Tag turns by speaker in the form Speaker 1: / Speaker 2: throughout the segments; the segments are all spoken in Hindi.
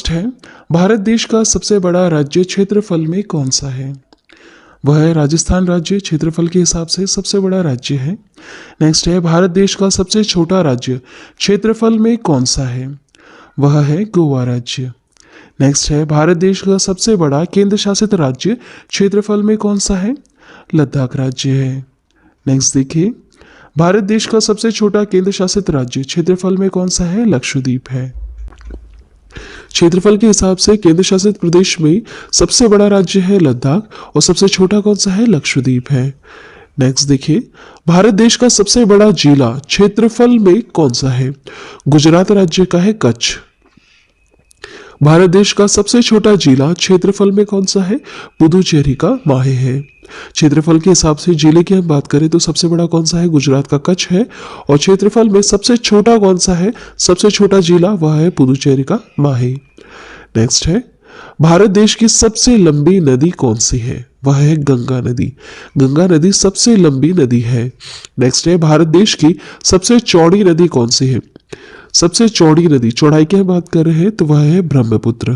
Speaker 1: नेक्स्ट है, भारत देश का सबसे बड़ा राज्य क्षेत्रफल में कौन सा है? वह है राजस्थान राज्य, क्षेत्रफल के हिसाब से सबसे बड़ा राज्य है। नेक्स्ट है, भारत देश का सबसे छोटा राज्य क्षेत्रफल में कौन सा है? वह है गोवा राज्य। नेक्स्ट है, भारत देश का सबसे बड़ा केंद्र शासित राज्य क्षेत्रफल में कौन सा है? लद्दाख राज्य है। नेक्स्ट देखिए, भारत देश का सबसे छोटा केंद्र शासित राज्य क्षेत्रफल में कौन सा है? लक्षद्वीप है। क्षेत्रफल के हिसाब से केंद्र शासित प्रदेश में सबसे बड़ा राज्य है लद्दाख और सबसे छोटा कौन सा है? लक्षद्वीप है। नेक्स्ट देखिए, भारत देश का सबसे बड़ा जिला क्षेत्रफल में कौन सा है? गुजरात राज्य का है कच्छ। भारत देश का सबसे छोटा जिला क्षेत्रफल में कौन सा है? पुदुचेरी का माहे है। क्षेत्रफल के हिसाब से जिले की हम बात करें तो सबसे बड़ा कौन सा है? गुजरात का कच्छ है। और क्षेत्रफल में सबसे छोटा कौन सा है? सबसे छोटा जिला वह है पुदुचेरी का माहे। नेक्स्ट है, भारत देश की सबसे लंबी नदी कौन सी है? वह है गंगा नदी। गंगा नदी सबसे लंबी नदी है। नेक्स्ट है, भारत देश की सबसे चौड़ी नदी कौन सी है? सबसे चौड़ी नदी, चौड़ाई की हम बात कर रहे हैं तो वह है ब्रह्मपुत्र।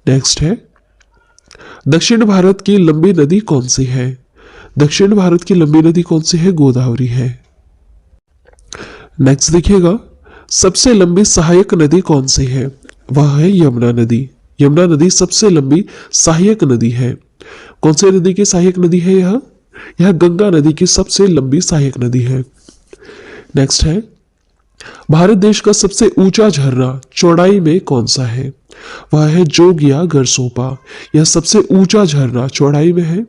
Speaker 1: नेक्स्ट है, दक्षिण भारत की लंबी नदी कौन सी है? दक्षिण भारत की लंबी नदी कौन सी है? गोदावरी है। नेक्स्ट देखिएगा, सबसे लंबी सहायक नदी कौन सी है? वह है यमुना नदी। यमुना नदी सबसे लंबी सहायक नदी है। कौन सी नदी की सहायक नदी है यह गंगा नदी की सबसे लंबी सहायक नदी है। नेक्स्ट है, भारत देश का सबसे ऊंचा झरना चौड़ाई में कौन सा है? वह है जोगिया गरसोपा। यह सबसे ऊंचा झरना चौड़ाई में है।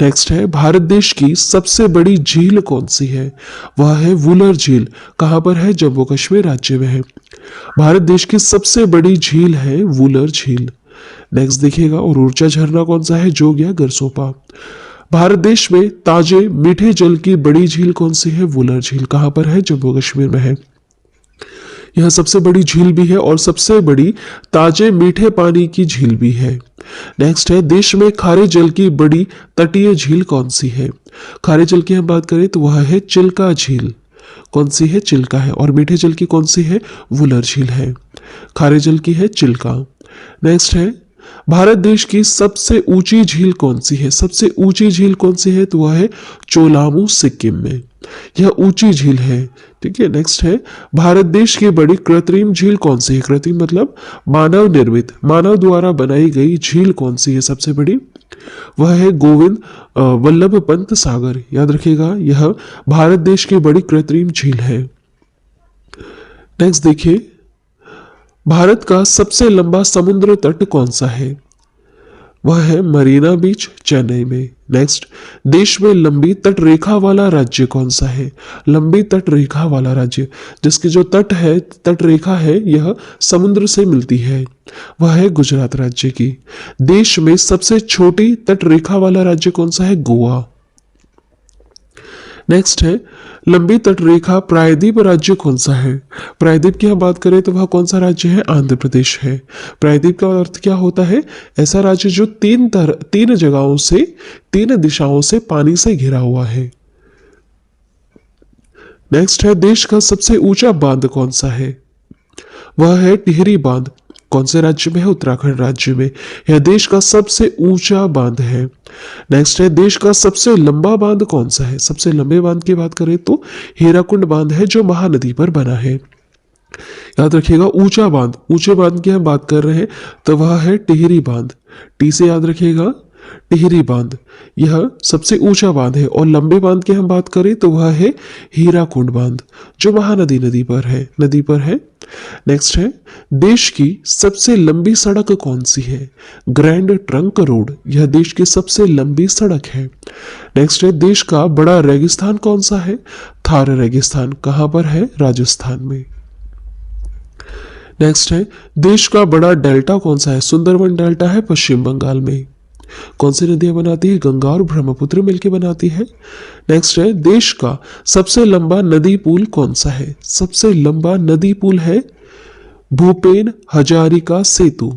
Speaker 1: नेक्स्ट है, भारत देश की सबसे बड़ी झील कौन सी है? वह है वुलर झील। कहां पर है? जम्मू कश्मीर राज्य में है। भारत देश की सबसे बड़ी झील है वुलर झील। नेक्स्ट देखिएगा, और ऊंचा झरना कौन सा है? जोगिया गरसोपा। भारत देश में ताजे मीठे जल की बड़ी झील कौन सी है? वुलर झील। कहां पर है? जम्मू कश्मीर में है। यह सबसे बड़ी झील भी है और सबसे बड़ी ताजे मीठे पानी की झील भी है। नेक्स्ट है, देश में खारे जल की बड़ी तटीय झील कौन सी है? खारे जल की हम बात करें तो वह है चिल्का झील। कौन सी है? चिल्का है। और मीठे जल की कौन सी है? वुलर झील है। खारे जल की है चिल्का। नेक्स्ट है, भारत देश की सबसे ऊंची झील कौन सी है? सबसे ऊंची झील कौन सी है? तो वह है चोलामू सिक्किम में। यह ऊंची झील है। ठीक है। नेक्स्ट है, भारत देश की बड़ी कृत्रिम झील कौन सी है? कृत्रिम मतलब मानव निर्मित, मानव द्वारा बनाई गई झील कौन सी है सबसे बड़ी? वह है गोविंद वल्लभ पंत सागर। याद रखिएगा, यह भारत देश की बड़ी कृत्रिम झील है। नेक्स्ट देखिए, भारत का सबसे लंबा समुद्र तट कौन सा है? वह है मरीना बीच, चेन्नई में। नेक्स्ट, देश में लंबी तट रेखा वाला राज्य कौन सा है? लंबी तट रेखा वाला राज्य जिसकी जो तट है, तट रेखा है, यह समुद्र से मिलती है, वह है गुजरात राज्य की। देश में सबसे छोटी तट रेखा वाला राज्य कौन सा है? गोवा। नेक्स्ट है, लंबी तट रेखा प्रायद्वीप राज्य कौन सा है? प्रायद्वीप की हम बात करें तो वह कौन सा राज्य है? आंध्र प्रदेश है। प्रायद्वीप का अर्थ क्या होता है? ऐसा राज्य जो तीन जगहों से, तीन दिशाओं से पानी से घिरा हुआ है। नेक्स्ट है, देश का सबसे ऊंचा बांध कौन सा है? वह है टिहरी बांध। कौन से राज्य में है? उत्तराखंड राज्य में। यह देश का सबसे ऊंचा बांध है। नेक्स्ट है, देश का सबसे लंबा बांध कौन सा है? सबसे लंबे बांध की बात करें तो हीराकुंड बांध है जो महानदी पर बना है। याद रखिएगा, ऊंचा बांध, ऊंचे बांध की हम बात कर रहे हैं तो वह है टिहरी बांध। टी से याद रखिएगा, टिहरी बांध यह सबसे ऊंचा बांध है। और लंबे बांध की हम बात करें तो वह है हीराकुंड बांध जो नदी पर है। नेक्स्ट है, देश की सबसे लंबी सड़क कौन सी है? ग्रैंड ट्रंक रोड, यह देश की सबसे लंबी सड़क है। नेक्स्ट है, देश का बड़ा रेगिस्तान कौन सा है? थार रेगिस्तान। कहां पर है? राजस्थान में। नेक्स्ट है, देश का बड़ा डेल्टा कौन सा है? सुंदरवन डेल्टा है पश्चिम बंगाल में। कौन सी नदियां बनाती है? गंगा और ब्रह्मपुत्र मिलकर बनाती है। नेक्स्ट है, देश का सबसे लंबा नदी पुल कौन सा है? सबसे लंबा नदी पुल है भूपेन हजारिका सेतु।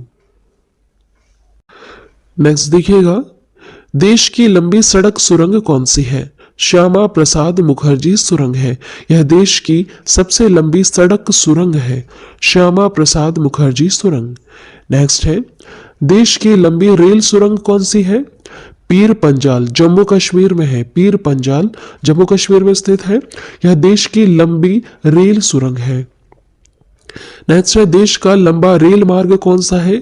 Speaker 1: नेक्स्ट देखिएगा, देश की लंबी सड़क सुरंग कौन सी है? श्यामा प्रसाद मुखर्जी सुरंग है। यह देश की सबसे लंबी सड़क सुरंग है। श्यामा प्रसाद मुखर्जी सुरंग। नेक्स्ट है, देश की लंबी रेल सुरंग कौन सी है? पीर पंजाल, जम्मू कश्मीर में है। पीर पंजाल जम्मू कश्मीर में स्थित है। यह देश की लंबी रेल सुरंग है। नेक्स्ट है, देश का लंबा रेल मार्ग कौन सा है?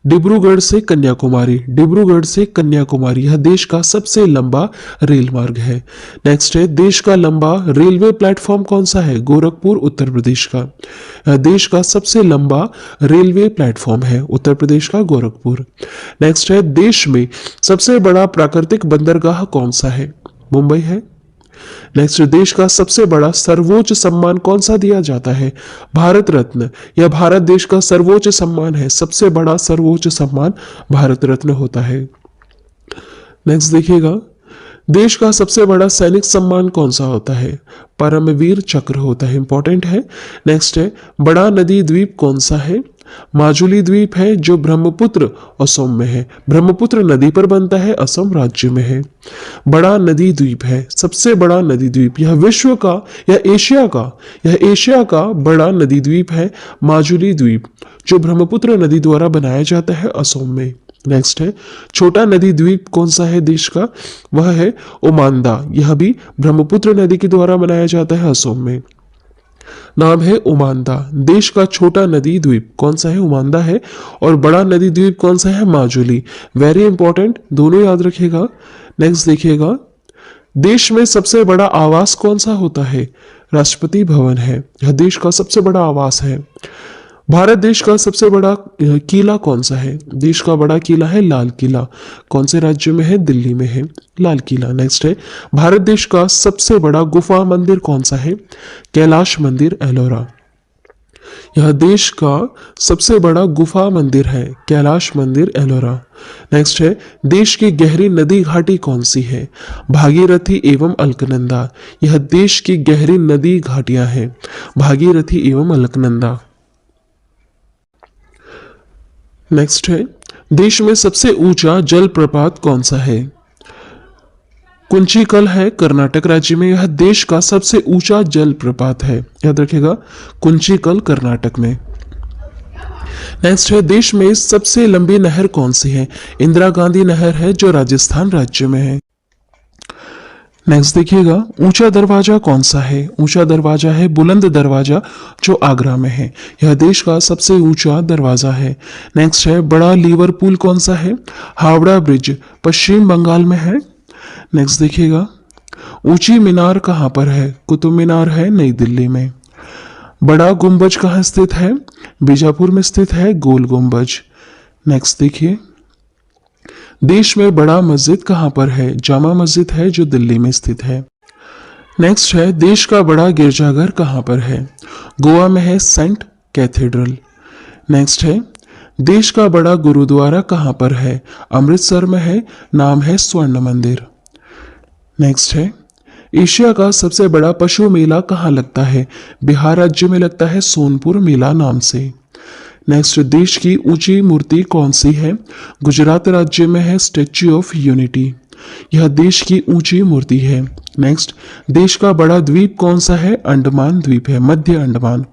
Speaker 1: डिब्रूगढ़ से कन्याकुमारी। डिब्रूगढ़ से कन्याकुमारी यह देश का सबसे लंबा रेल मार्ग है। नेक्स्ट है, देश का लंबा रेलवे प्लेटफॉर्म कौन सा है? गोरखपुर उत्तर प्रदेश का। यह देश का सबसे लंबा रेलवे प्लेटफॉर्म है, उत्तर प्रदेश का गोरखपुर। नेक्स्ट है, देश में सबसे बड़ा प्राकृतिक बंदरगाह कौन सा है? मुंबई है। नेक्स्ट, देश का सबसे बड़ा सर्वोच्च सम्मान कौन सा दिया जाता है? भारत रत्न। यह भारत देश का सर्वोच्च सम्मान है। सबसे बड़ा सर्वोच्च सम्मान भारत रत्न होता है। नेक्स्ट देखिएगा, देश का सबसे बड़ा सैनिक सम्मान कौन सा होता है? परमवीर चक्र होता है, इंपॉर्टेंट है। नेक्स्ट है, बड़ा नदी द्वीप कौन सा है? माजुली द्वीप है, जो ब्रह्मपुत्र असम में है। ब्रह्मपुत्र नदी पर बनता है, असम राज्य में है। बड़ा नदी द्वीप है, सबसे बड़ा नदी द्वीप। यह विश्व का या एशिया का बड़ा नदी द्वीप है, माजुली द्वीप, जो ब्रह्मपुत्र नदी द्वारा बनाया जाता है, असम में। नेक्स्ट है, छोटा नदी द्वीप कौन सा है देश का? वह है ओमांदा। यह भी ब्रह्मपुत्र नदी के द्वारा बनाया जाता है, असम में। नाम है ओमांदा। देश का छोटा नदी द्वीप कौन सा है? ओमांदा है। और बड़ा नदी द्वीप कौन सा है? माजुली। वेरी इंपॉर्टेंट, दोनों याद रखिएगा। नेक्स्ट देखिएगा, देश में सबसे बड़ा आवास कौन सा होता है? राष्ट्रपति भवन है। यह देश का सबसे बड़ा आवास है। भारत देश का सबसे बड़ा किला कौन सा है? देश का बड़ा किला है लाल किला। कौन से राज्य में है? दिल्ली में है लाल किला। नेक्स्ट है, भारत देश का सबसे बड़ा गुफा मंदिर कौन सा है? कैलाश मंदिर, एलोरा। यह देश का सबसे बड़ा गुफा मंदिर है, कैलाश मंदिर, एलोरा। नेक्स्ट है, देश की गहरी नदी घाटी कौन सी है? भागीरथी एवं अलकनंदा। यह देश की गहरी नदी घाटियां हैं, भागीरथी एवं अलकनंदा। नेक्स्ट है, देश में सबसे ऊंचा जलप्रपात कौन सा है? कुंचिकल है, कर्नाटक राज्य में। यह देश का सबसे ऊंचा जलप्रपात है, याद रखिएगा, कुंचिकल कर्नाटक में। नेक्स्ट है, देश में सबसे लंबी नहर कौन सी है? इंदिरा गांधी नहर है, जो राजस्थान राज्य में है। नेक्स्ट देखिएगा, ऊंचा दरवाजा कौन सा है? ऊंचा दरवाजा है बुलंद दरवाजा, जो आगरा में है। यह देश का सबसे ऊंचा दरवाजा है। नेक्स्ट है, बड़ा लीवर पुल कौन सा है? हावड़ा ब्रिज, पश्चिम बंगाल में है। नेक्स्ट देखिएगा, ऊंची मीनार कहाँ पर है? कुतुब मीनार है, नई दिल्ली में। बड़ा गुंबज कहाँ स्थित है? बीजापुर में स्थित है, गोल गुंबज। नेक्स्ट देखिए, देश में बड़ा मस्जिद कहाँ पर है? जामा मस्जिद है, जो दिल्ली में स्थित है। नेक्स्ट है, देश का बड़ा गिरजाघर कहाँ पर है? गोवा में है, सेंट कैथेड्रल। नेक्स्ट है, देश का बड़ा गुरुद्वारा कहाँ पर है? अमृतसर में है, नाम है स्वर्ण मंदिर। नेक्स्ट है, एशिया का सबसे बड़ा पशु मेला कहाँ लगता है? बिहार राज्य में लगता है, सोनपुर मेला नाम से। नेक्स्ट, देश की ऊंची मूर्ति कौन सी है? गुजरात राज्य में है, स्टैच्यू ऑफ यूनिटी। यह देश की ऊंची मूर्ति है। नेक्स्ट, देश का बड़ा द्वीप कौन सा है? अंडमान द्वीप है, मध्य अंडमान।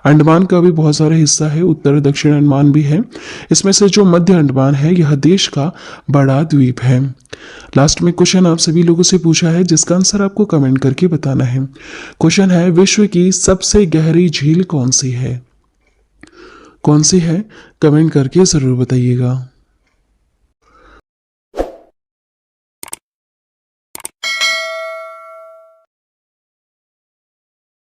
Speaker 1: अंडमान का भी बहुत सारे हिस्सा है, उत्तर दक्षिण अंडमान भी है। इसमें से जो मध्य अंडमान है, यह देश का बड़ा द्वीप है। लास्ट में क्वेश्चन आप सभी लोगों से पूछा है, जिसका आंसर आपको कमेंट करके बताना है। क्वेश्चन है, विश्व की सबसे गहरी झील कौन सी है? कौन सी है? कमेंट करके जरूर बताइएगा।